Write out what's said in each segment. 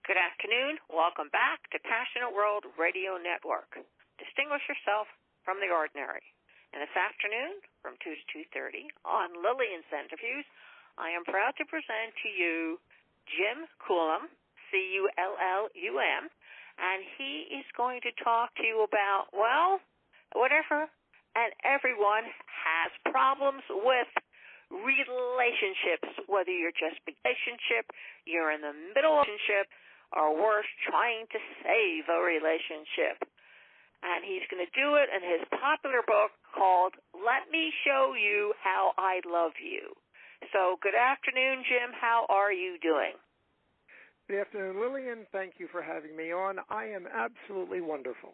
Good afternoon. Welcome back to Passionate World Radio Network. Distinguish yourself from the ordinary. And this afternoon, from 2 to 2:30, on Lillian's Interviews, I am proud to present to you Jim Cullum, Cullum, and he is going to talk to you about, well, whatever and everyone has problems with relationships, whether you're just in a relationship, you're in the middle of a relationship, or worse, trying to save a relationship. And he's going to do it in his popular book called Let Me Show You How I Love You. So good afternoon, Jim. How are you doing? Good afternoon, Lillian. Thank you for having me on. I am absolutely wonderful.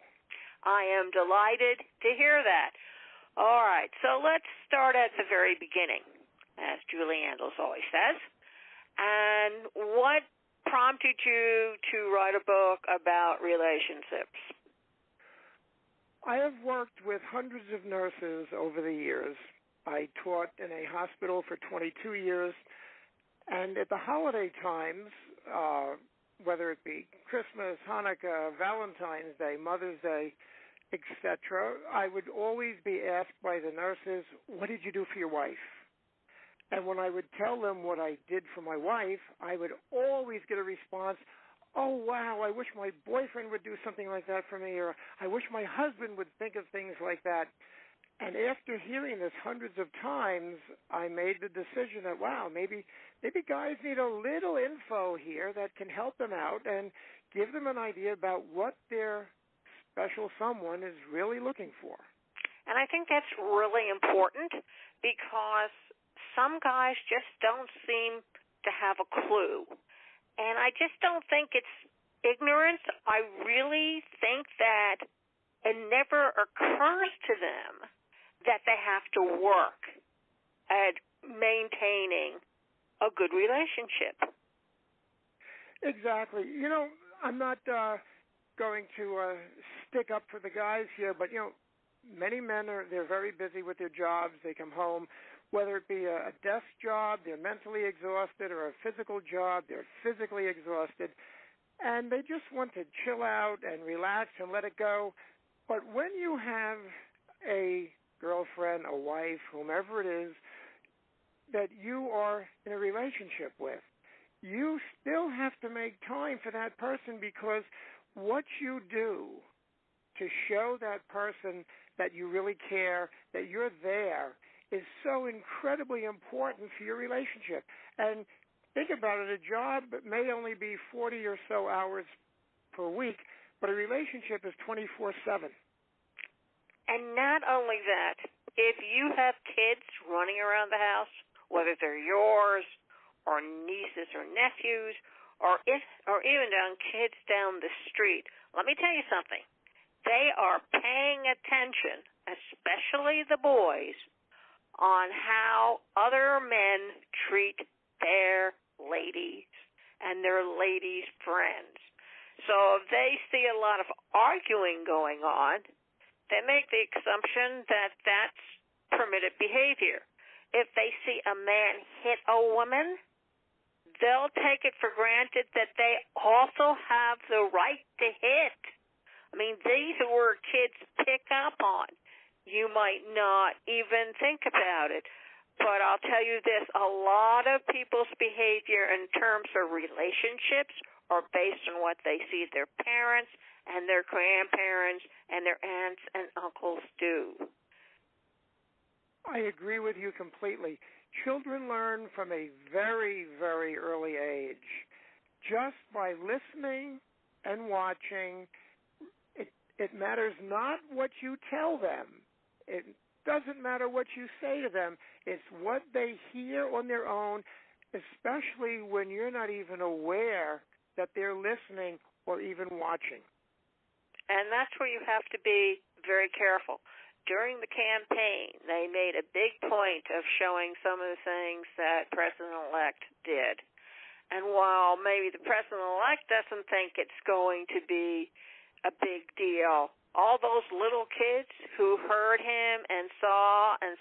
I am delighted to hear that. All right, so let's start at the very beginning, as Julie Andels always says. And what prompted you to write a book about relationships? I have worked with hundreds of nurses over the years. I taught in a hospital for 22 years, and at the holiday times, whether it be Christmas, Hanukkah, Valentine's Day, Mother's Day, etc., I would always be asked by the nurses, what did you do for your wife? And when I would tell them what I did for my wife, I would always get a response, oh, wow, I wish my boyfriend would do something like that for me, or I wish my husband would think of things like that. And after hearing this hundreds of times, I made the decision that, wow, maybe guys need a little info here that can help them out and give them an idea about what their special someone is really looking for. And I think that's really important because some guys just don't seem to have a clue. And I just don't think it's ignorance. I really think that it never occurs to them that they have to work at maintaining a good relationship. Exactly. You know, I'm not going to stick up for the guys here, but, you know, many men they're very busy with their jobs. They come home, whether it be a desk job, they're mentally exhausted, or a physical job, they're physically exhausted, and they just want to chill out and relax and let it go. But when you have a girlfriend, a wife, whomever it is, that you are in a relationship with, you still have to make time for that person, because what you do to show that person that you really care, that you're there, is so incredibly important for your relationship. And think about it, a job may only be 40 or so hours per week, but a relationship is 24/7. And not only that, if you have kids running around the house, whether they're yours or nieces or nephews, or even kids down the street, let me tell you something. They are paying attention, especially the boys, on how other men treat their ladies and their ladies' friends. So if they see a lot of arguing going on, they make the assumption that that's permitted behavior. If they see a man hit a woman, they'll take it for granted that they also have the right to hit. I mean, these are where kids pick up on. You might not even think about it. But I'll tell you this, a lot of people's behavior in terms of relationships are based on what they see their parents and their grandparents and their aunts and uncles do. I agree with you completely. Children learn from a very, very early age. Just by listening and watching, it matters not what you tell them. It doesn't matter what you say to them. It's what they hear on their own, especially when you're not even aware that they're listening or even watching. And that's where you have to be very careful. During the campaign, they made a big point of showing some of the things that President-elect did. And while maybe the President-elect doesn't think it's going to be a big deal, all those little kids who heard him and saw and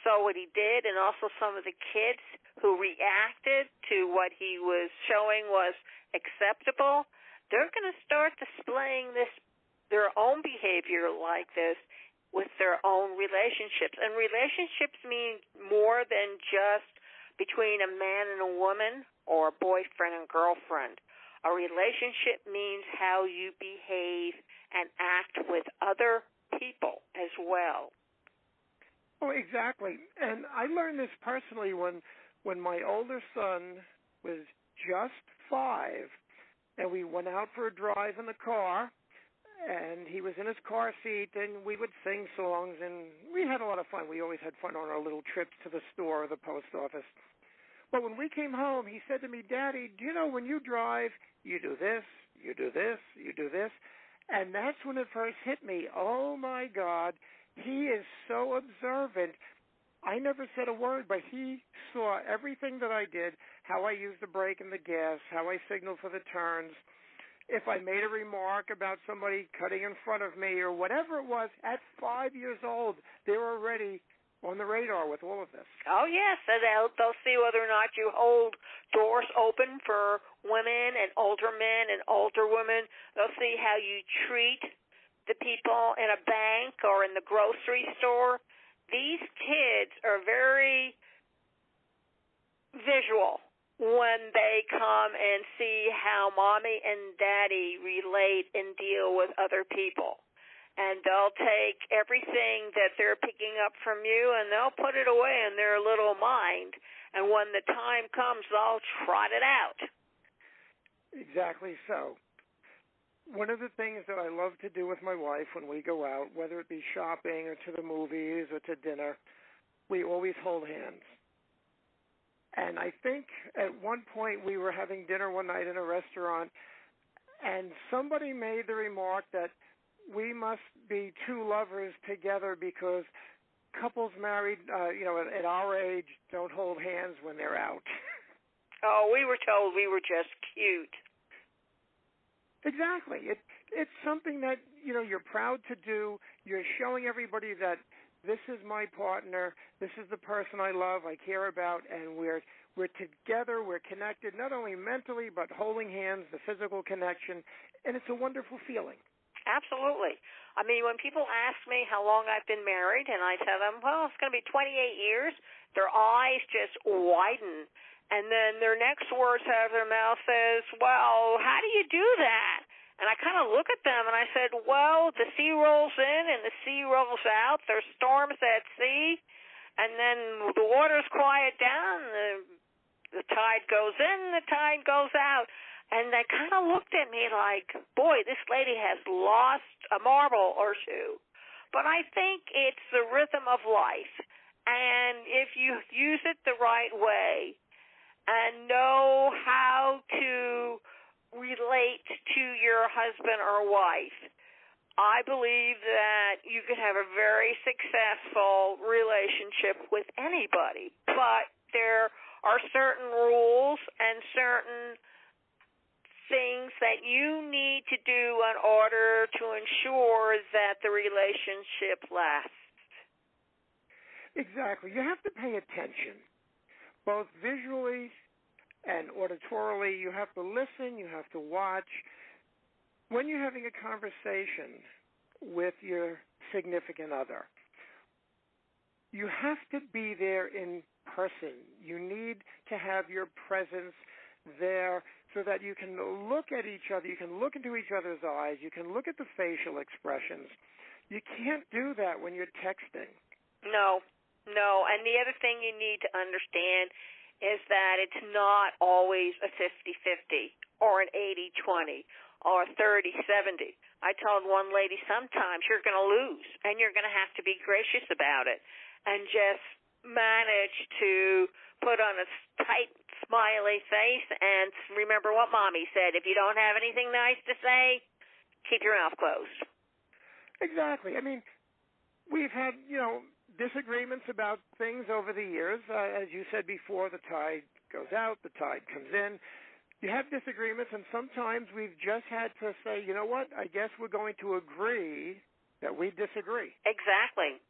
saw what he did, and also some of the kids who reacted to what he was showing was acceptable, they're going to start displaying their own behavior like this with their own relationships. And relationships mean more than just between a man and a woman or a boyfriend and girlfriend. A relationship means how you behave and act with other people as well. Oh, exactly. And I learned this personally when my older son was just 5, and we went out for a drive in the car, and he was in his car seat, and we would sing songs, and we had a lot of fun. We always had fun on our little trips to the store or the post office. But when we came home, he said to me, "Daddy, do you know when you drive, you do this, you do this, you do this?" And that's when it first hit me. Oh, my God, he is so observant. I never said a word, but he saw everything that I did, how I used the brake and the gas, how I signaled for the turns. If I made a remark about somebody cutting in front of me or whatever it was, at 5 years old, they were already on the radar with all of this. Oh, yes. So they'll see whether or not you hold doors open for women and older men and older women. They'll see how you treat the people in a bank or in the grocery store. These kids are very visual when they come and see how mommy and daddy relate and deal with other people. And they'll take everything that they're picking up from you and they'll put it away in their little mind. And when the time comes, they'll trot it out. Exactly so. One of the things that I love to do with my wife when we go out, whether it be shopping or to the movies or to dinner, we always hold hands. And I think at one point we were having dinner one night in a restaurant, and somebody made the remark that we must be two lovers together because couples married, at our age don't hold hands when they're out. Oh, we were told we were just cute. Exactly. It's something that, you're proud to do. You're showing everybody that this is my partner, this is the person I love, I care about, and we're together, we're connected, not only mentally, but holding hands, the physical connection, and it's a wonderful feeling. Absolutely. I mean, when people ask me how long I've been married, and I tell them, well, it's going to be 28 years, their eyes just widen. And then their next words out of their mouth says, well, how do you do that? And I kind of look at them and I said, well, the sea rolls in and the sea rolls out. There's storms at sea. And then the waters quiet down. The tide goes in, the tide goes out. And they kind of looked at me like, boy, this lady has lost a marble or two. But I think it's the rhythm of life. And if you use it the right way and know how to relate to your husband or wife, I believe that you can have a very successful relationship with anybody. But there are certain rules and certain things that you need to do in order to ensure that the relationship lasts. Exactly. You have to pay attention, both visually and auditorily. You have to listen, you have to watch. When you're having a conversation with your significant other, you have to be there in person. You need to have your presence there so that you can look at each other, you can look into each other's eyes, you can look at the facial expressions. You can't do that when you're texting. No. And the other thing you need to understand is that it's not always a 50-50 or an 80-20 or a 30-70. I told one lady sometimes you're going to lose and you're going to have to be gracious about it and just manage to put on a tight, smiley face and remember what Mommy said. If you don't have anything nice to say, keep your mouth closed. Exactly. I mean, we've had, disagreements about things over the years. As you said before, the tide goes out, the tide comes in. You have disagreements, and sometimes we've just had to say, you know what, I guess we're going to agree that we disagree. Exactly.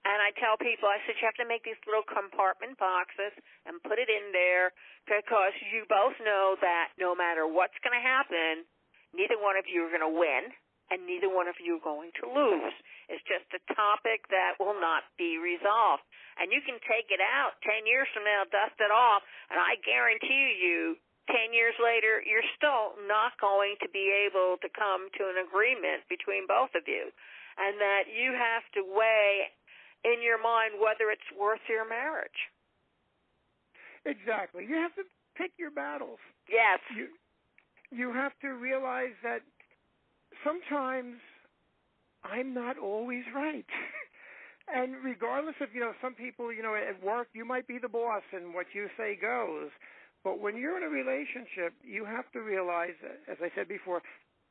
And I tell people, I said, you have to make these little compartment boxes and put it in there because you both know that no matter what's going to happen, neither one of you are going to win and neither one of you are going to lose. It's just a topic that will not be resolved. And you can take it out 10 years from now, dust it off, and I guarantee you 10 years later, you're still not going to be able to come to an agreement between both of you. And that you have to weigh in your mind whether it's worth your marriage. Exactly. You have to pick your battles. Yes. You have to realize that sometimes I'm not always right. And regardless of, some people, at work, you might be the boss and what you say goes. But when you're in a relationship, you have to realize, as I said before,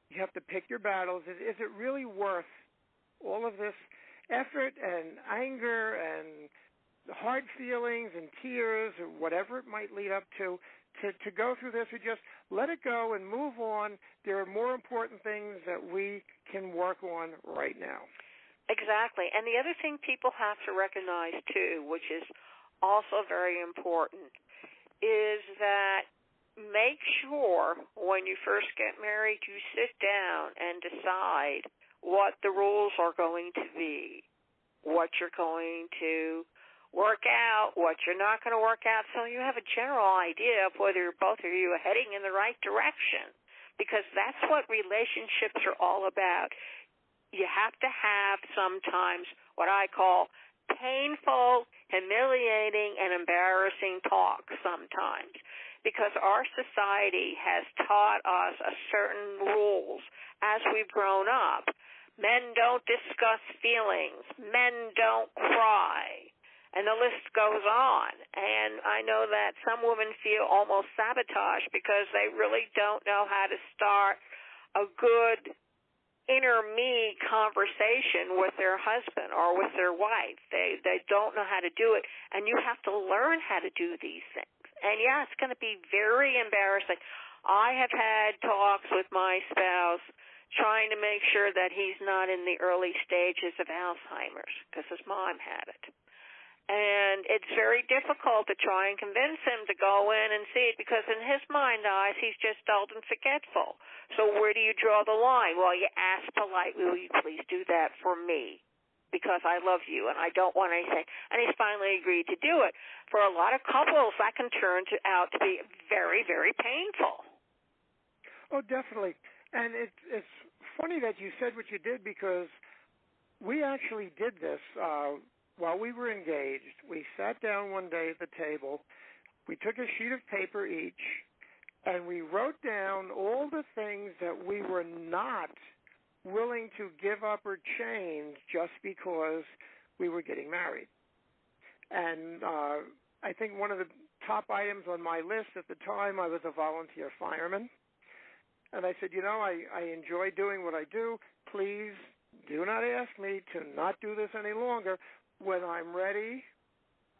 you have to pick your battles. Is it really worth all of this effort and anger and hard feelings and tears or whatever it might lead up to go through this, or just let it go and move on? There are more important things that we can work on right now. Exactly. And the other thing people have to recognize, too, which is also very important, is that make sure when you first get married, you sit down and decide what the rules are going to be, what you're going to work out, what you're not going to work out, so you have a general idea of whether both of you are heading in the right direction, because that's what relationships are all about. You have to have sometimes what I call painful, humiliating, and embarrassing talk sometimes, because our society has taught us a certain rules as we've grown up. Men don't discuss feelings. Men don't cry. And the list goes on. And I know that some women feel almost sabotaged because they really don't know how to start a good inner me conversation with their husband or with their wife. They don't know how to do it. And you have to learn how to do these things. And, yeah, it's going to be very embarrassing. I have had talks with my spouse trying to make sure that he's not in the early stages of Alzheimer's because his mom had it. And it's very difficult to try and convince him to go in and see it because in his mind eyes, he's just old and forgetful. So where do you draw the line? Well, you ask politely, will you please do that for me because I love you and I don't want anything. And he's finally agreed to do it. For a lot of couples, that can turn out to be very, very painful. Oh, definitely. And it's funny that you said what you did because we actually did this while we were engaged. We sat down one day at the table. We took a sheet of paper each, and we wrote down all the things that we were not willing to give up or change just because we were getting married. And I think one of the top items on my list at the time, I was a volunteer fireman. And I said, I enjoy doing what I do. Please do not ask me to not do this any longer. When I'm ready,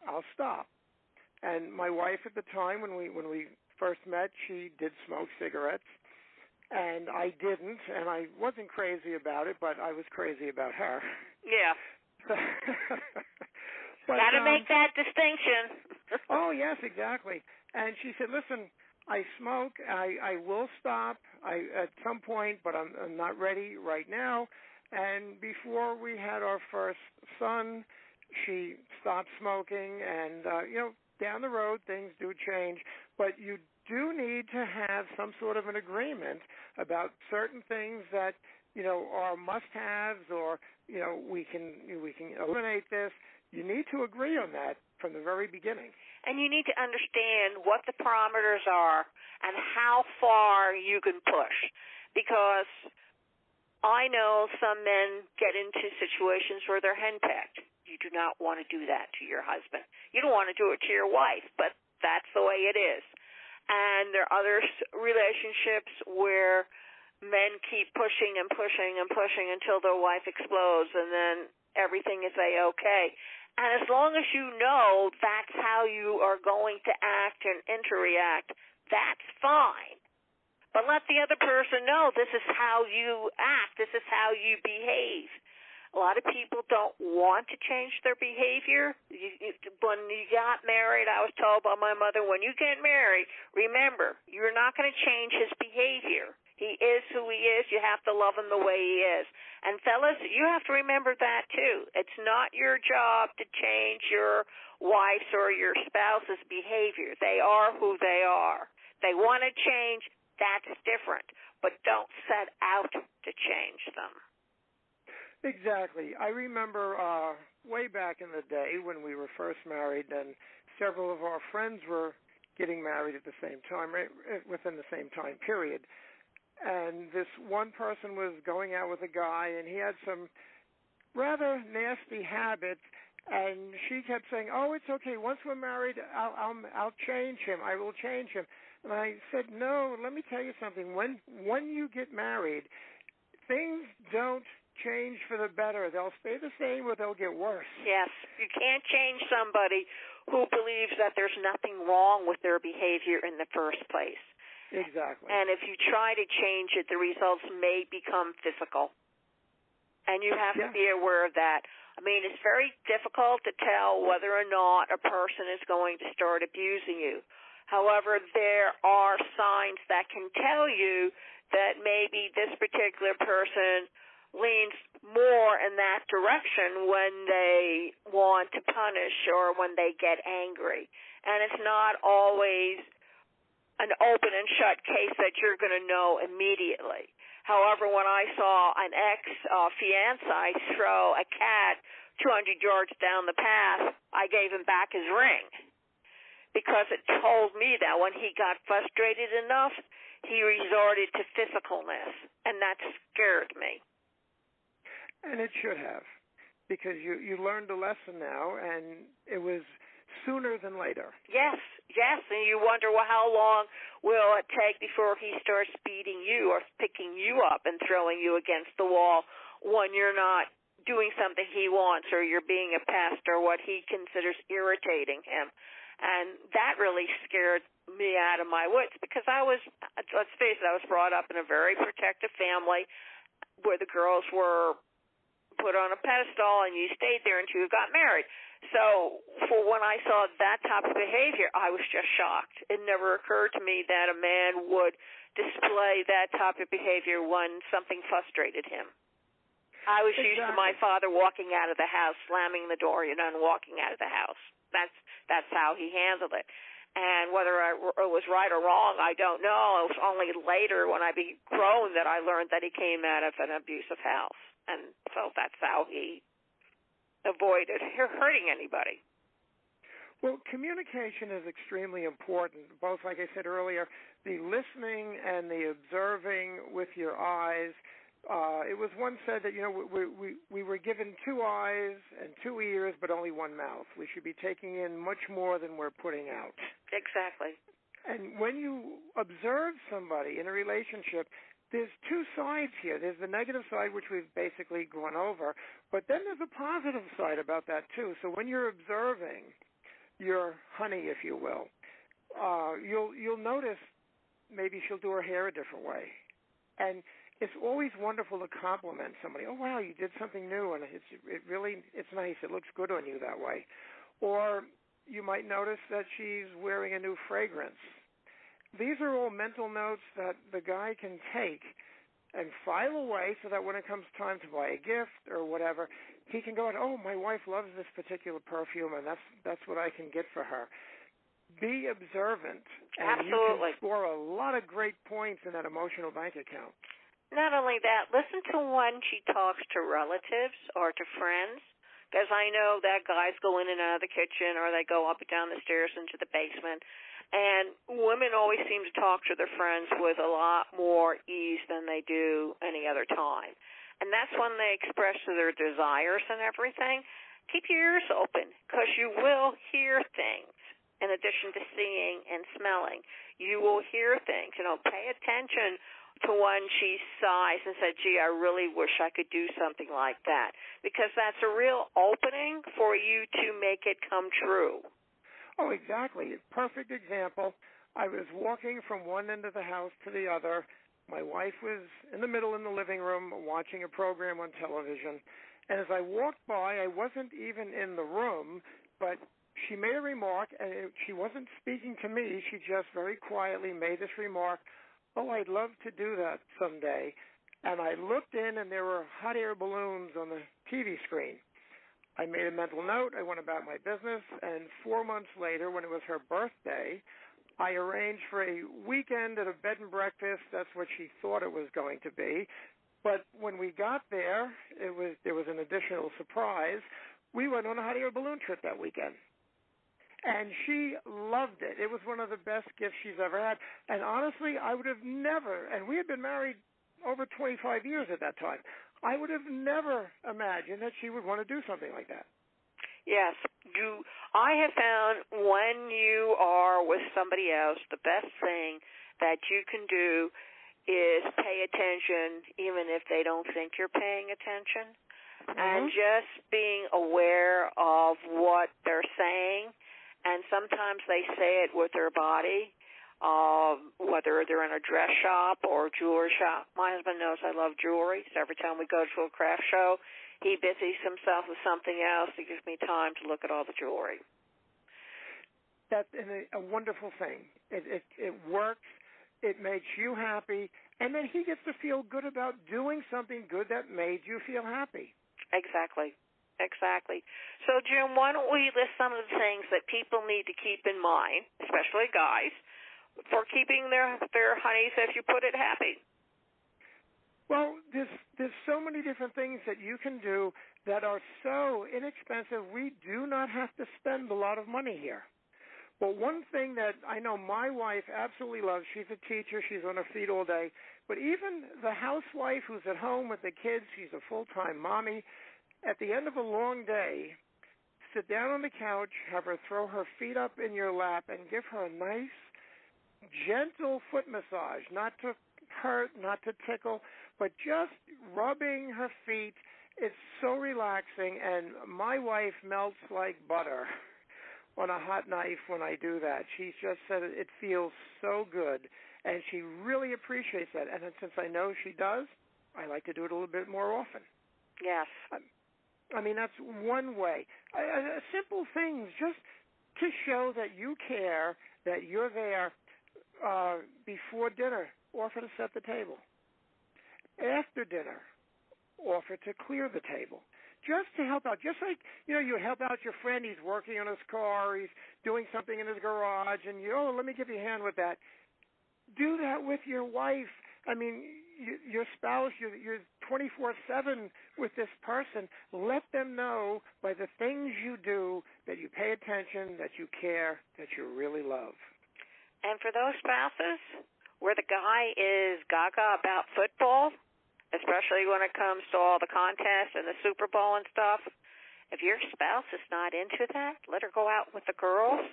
I'll stop. And my wife at the time, when we first met, she did smoke cigarettes, and I didn't. And I wasn't crazy about it, but I was crazy about her. Yeah. Got to make that distinction. Oh, yes, exactly. And she said, listen, I smoke. I will stop at some point, but I'm not ready right now. And before we had our first son, she stopped smoking. And, down the road, things do change. But you do need to have some sort of an agreement about certain things that, are must-haves or, we can eliminate this. You need to agree on that from the very beginning. And you need to understand what the parameters are and how far you can push. Because I know some men get into situations where they're henpecked. You do not want to do that to your husband. You don't want to do it to your wife, but that's the way it is. And there are other relationships where men keep pushing and pushing and pushing until their wife explodes, and then everything is A-okay. And as long as you know that's how you are going to act and interact, that's fine. But let the other person know this is how you act, this is how you behave. A lot of people don't want to change their behavior. When you got married, I was told by my mother, when you get married, remember, you're not going to change his behavior. He is who he is. You have to love him the way he is. And fellas, you have to remember that too. It's not your job to change your wife's or your spouse's behavior. They are who they are. They want to change, that's different. But don't set out to change them. Exactly. I remember way back in the day when we were first married, and several of our friends were getting married at the same time, right, within the same time period. And this one person was going out with a guy, and he had some rather nasty habits. And she kept saying, "Oh, it's okay. Once we're married, I'll change him. I will change him." And I said, "No. Let me tell you something. When you get married, things don't change for the better. They'll stay the same, or they'll get worse." Yes, you can't change somebody who believes that there's nothing wrong with their behavior in the first place. Exactly. And if you try to change it, the results may become physical. And you have to be aware of that. I mean, it's very difficult to tell whether or not a person is going to start abusing you. However, there are signs that can tell you that maybe this particular person leans more in that direction when they want to punish or when they get angry. And it's not always an open and shut case that you're going to know immediately. However, when I saw an ex-fiancé throw a cat 200 yards down the path, I gave him back his ring because it told me that when he got frustrated enough, he resorted to physicalness, and that scared me. And it should have, because you learned a lesson now, and it was sooner than later. Yes, and you wonder, well, how long will it take before he starts beating you or picking you up and throwing you against the wall when you're not doing something he wants or you're being a pest or what he considers irritating him. And that really scared me out of my wits because let's face it, I was brought up in a very protective family where the girls were put on a pedestal and you stayed there until you got married. So for when I saw that type of behavior, I was just shocked. It never occurred to me that a man would display that type of behavior when something frustrated him. I was used to my father walking out of the house, slamming the door, and walking out of the house. That's how he handled it. And whether it was right or wrong, I don't know. It was only later when I became grown that I learned that he came out of an abusive house. And so that's how he avoided hurting anybody. Well, communication is extremely important, both, like I said earlier, the listening and the observing with your eyes. It was once said that, we were given 2 eyes and 2 ears, but only 1 mouth. We should be taking in much more than we're putting out. Exactly. And when you observe somebody in a relationship, there's 2 sides here. There's the negative side, which we've basically gone over, but then there's a positive side about that, too. So when you're observing your honey, if you will, you'll notice maybe she'll do her hair a different way. And it's always wonderful to compliment somebody. Oh, wow, you did something new, and it's nice. It looks good on you that way. Or you might notice that she's wearing a new fragrance. These are all mental notes that the guy can take and file away so that when it comes time to buy a gift or whatever, he can go, oh, my wife loves this particular perfume, and that's what I can get for her. Be observant. And absolutely. You can score a lot of great points in that emotional bank account. Not only that, listen to when she talks to relatives or to friends, because I know that guys go in and out of the kitchen or they go up and down the stairs into the basement. And women always seem to talk to their friends with a lot more ease than they do any other time. And that's when they express their desires and everything. Keep your ears open because you will hear things in addition to seeing and smelling. You will hear things. Pay attention to when she sighs and said, gee, I really wish I could do something like that, because that's a real opening for you to make it come true. Oh, exactly. Perfect example. I was walking from one end of the house to the other. My wife was in the middle in the living room watching a program on television, And as I walked by, I wasn't even in the room, but she made a remark, and she wasn't speaking to me. She just very quietly made this remark, "Oh, I'd love to do that someday." And I looked in, and there were hot air balloons on the TV screen. I made a mental note. I went about my business, and 4 months later, when it was her birthday, I arranged for a weekend at a bed and breakfast. That's what she thought it was going to be. But when we got there, there was an additional surprise. We went on a hot air balloon trip that weekend. And she loved it. It was one of the best gifts she's ever had. And honestly, I would have never, and we had been married over 25 years at that time, I would have never imagined that she would want to do something like that. Yes. I have found when you are with somebody else, the best thing that you can do is pay attention, even if they don't think you're paying attention, and just being aware of what they're saying. And sometimes they say it with their body, whether they're in a dress shop or a jewelry shop. My husband knows I love jewelry, so every time we go to a craft show, he busies himself with something else. It gives me time to look at all the jewelry. That's a wonderful thing. It works. It makes you happy. And then he gets to feel good about doing something good that made you feel happy. Exactly. So, Jim, why don't we list some of the things that people need to keep in mind, especially guys, for keeping their honeys, as you put it, happy? Well, there's so many different things that you can do that are so inexpensive. We do not have to spend a lot of money here. Well, one thing that I know my wife absolutely loves, she's a teacher, she's on her feet all day, but even the housewife who's at home with the kids, she's a full-time mommy, at the end of a long day, sit down on the couch, have her throw her feet up in your lap, and give her a nice, gentle foot massage, not to hurt, not to tickle, but just rubbing her feet. It's so relaxing, and my wife melts like butter on a hot knife when I do that. She just said it feels so good, and she really appreciates that. And since I know she does, I like to do it a little bit more often. Yes. I mean, that's one way. Simple things, just to show that you care, that you're there before dinner, offer to set the table. After dinner, offer to clear the table. Just to help out. Just like, you help out your friend. He's working on his car. He's doing something in his garage. And, let me give you a hand with that. Do that with your wife. I mean, your spouse, you're 24/7 with this person. Let them know by the things you do that you pay attention, that you care, that you really love. And for those spouses where the guy is gaga about football, especially when it comes to all the contests and the Super Bowl and stuff, if your spouse is not into that, let her go out with the girls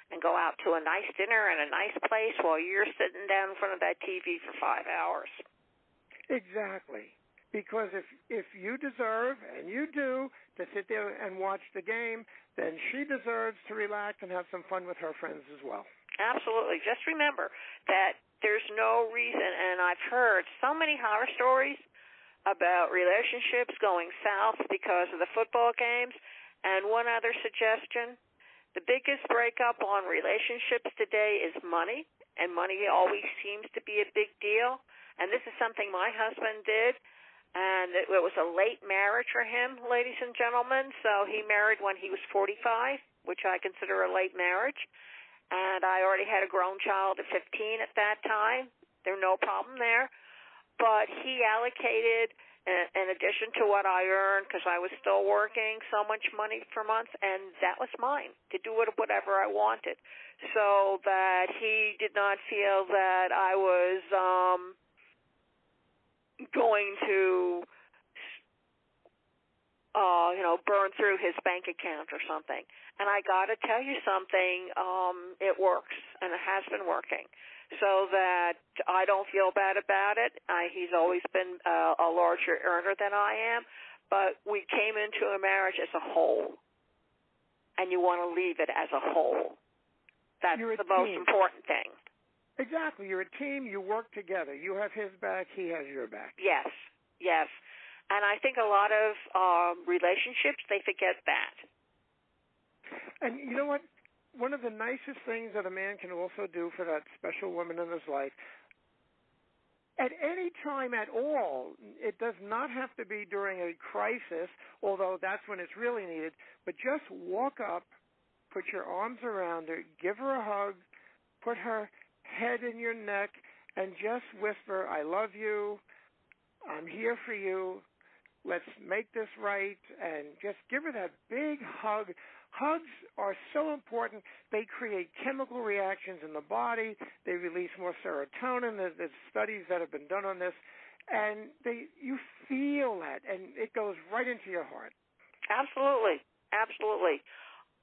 and go out to a nice dinner and a nice place while you're sitting down in front of that TV for 5 hours. Exactly. Because if you deserve, and you do, to sit there and watch the game, then she deserves to relax and have some fun with her friends as well. Absolutely. Just remember that there's no reason, and I've heard so many horror stories about relationships going south because of the football games. And one other suggestion, the biggest breakup on relationships today is money, and money always seems to be a big deal. And this is something my husband did, and it was a late marriage for him, ladies and gentlemen. So he married when he was 45, which I consider a late marriage. And I already had a grown child at 15 at that time. There's no problem there. But he allocated, in addition to what I earned, because I was still working, so much money per month, and that was mine, to do whatever I wanted, so that he did not feel that I was going to burn through his bank account or something. And I got to tell you something, it works, and it has been working, so that I don't feel bad about it. He's always been a larger earner than I am, but we came into a marriage as a whole, and you want to leave it as a whole. That's the most important thing. Exactly. You're a team. You work together. You have his back. He has your back. Yes. And I think a lot of relationships, they forget that. And you know what? One of the nicest things that a man can also do for that special woman in his life, at any time at all, it does not have to be during a crisis, although that's when it's really needed, but just walk up, put your arms around her, give her a hug, put her head in your neck, and just whisper, I love you, I'm here for you, let's make this right, and just give her that big hug. Hugs are so important. They create chemical reactions in the body. They release more serotonin. There's studies that have been done on this, and you feel that, and it goes right into your heart. Absolutely. Absolutely.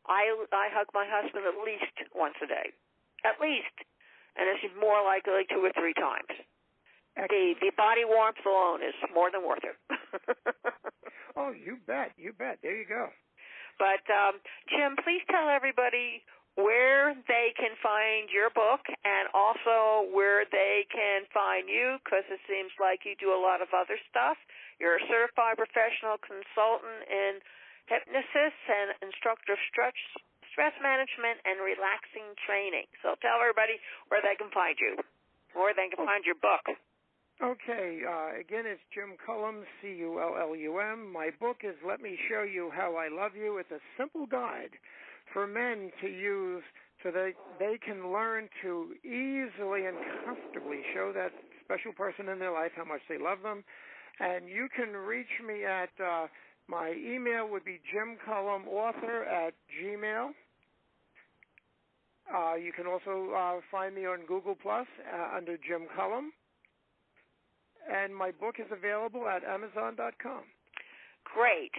I hug my husband at least once a day. At least. And it's more likely 2 or 3 times. The body warmth alone is more than worth it. Oh, you bet. You bet. There you go. But, Jim, please tell everybody where they can find your book and also where they can find you, because it seems like you do a lot of other stuff. You're a certified professional consultant in hypnosis and instructor stress management and relaxing training. So tell everybody where they can find you, where they can find your book. Okay, again, it's Jim Cullum, Cullum. My book is Let Me Show You How I Love You. It's a simple guide for men to use so that they can learn to easily and comfortably show that special person in their life how much they love them. And you can reach me at, my email would be jimcullumauthor@gmail. You can also find me on Google Plus under Jim Cullum. And my book is available at Amazon.com. Great.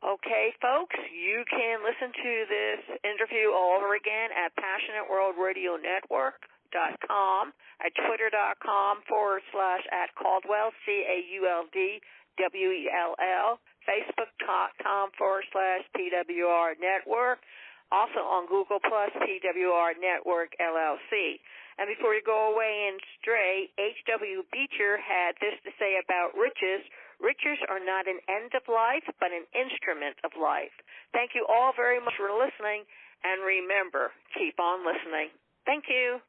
Okay, folks, you can listen to this interview all over again at PassionateWorldRadioNetwork.com, at Twitter.com/@Caldwell, CAULDWELL, Facebook.com/PWR Network, also on Google Plus, PWR Network LLC. And before you go away and stray, H.W. Beecher had this to say about riches. Riches are not an end of life, but an instrument of life. Thank you all very much for listening, and remember, keep on listening. Thank you.